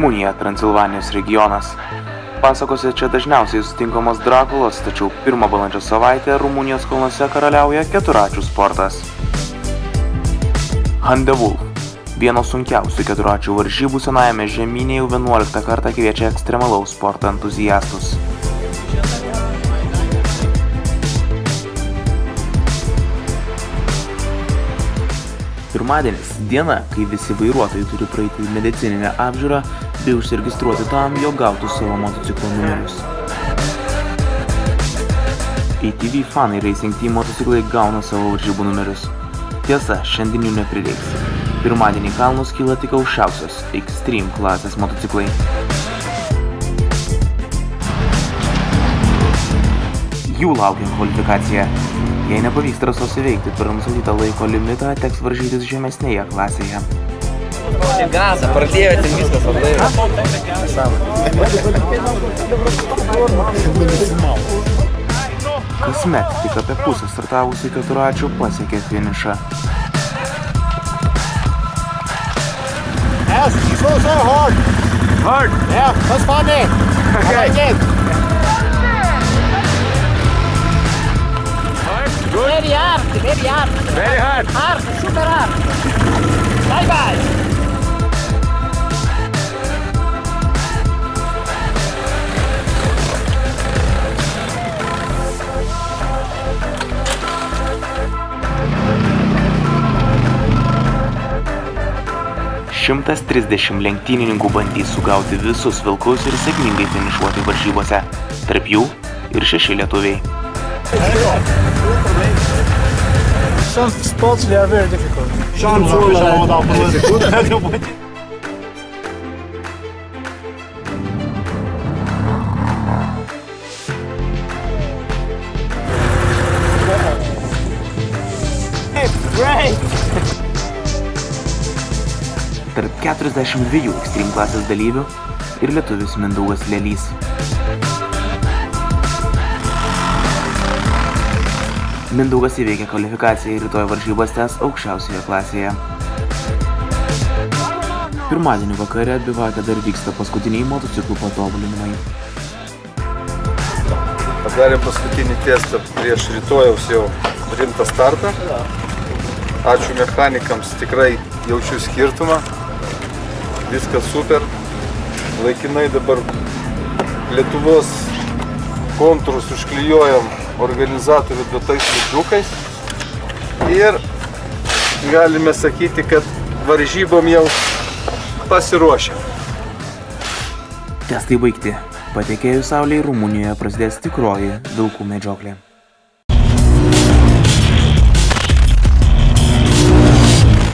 Rumunija, Transilvanijos regionas. Pasakose čia dažniausiai sutinkamos Drakulos, tačiau pirmą balandžio savaitę Rumunijos kalnuose karaliauja keturračių sportas. Hande Wolf. Vienos sunkiausių keturračių varžybų senajame žemyne jau 11 kartą kviečia ekstremalaus sporto entuziastus. Pirmadienis – diena, kai visi vairuotojai turi praeiti medicininę apžiūrą bei užsiregistruoti tam, jog gautų savo motociklo numerius. ATV Funny Racing Team motociklai gauna savo varžybų numerius. Tiesa, šiandien jų neprireiks. Pirmadienį kalnus kyla tik aukščiausios Extreme klasės motociklai. Jų laukia kvalifikacija. Jei nepavyks trasos įveikti per nustatytą laiko limitą, teks varžytis žemesnėje klasėje. Gazą, pradėjote viskas labai. Kasmet tik apie pusę startavusių keturračių pasiekė finišą. Yes, he's so hard. Hard? Yeah, that's funny. I like it. Good? Very hard, very hard. Very hard. Hard, super hard. Bye bye. Šimtas 30 lenktynininkų bandys sugauti visus vilkus ir sėkmingai finišuoti varžybose. Tarp jų ir 6 lietuviai. Some spots they are very difficult. Great! Tarp 42 Extreme klasės dalyvių ir lietuvis Mindaugas Lelys. Mindaugas įveikė kvalifikaciją ir rytoj varžybas tęs aukščiausioje klasėje. Pirmadienį vakare bivake dar vyksta paskutiniai motociklų patobulinimai. Padarėm paskutinį testą prieš rytojaus jau rimtą startą. Ačiū mechanikams, tikrai jaučiu skirtumą. Viskas super. Laikinai dabar Lietuvos kontūrus užklijuojam organizatorių duotais lipdukais. Ir galime sakyti, kad varžybom jau pasiruošę. Testai baigti. Patekėjus saulei Rumunijoje prasidės tikroji vilkų medžioklė.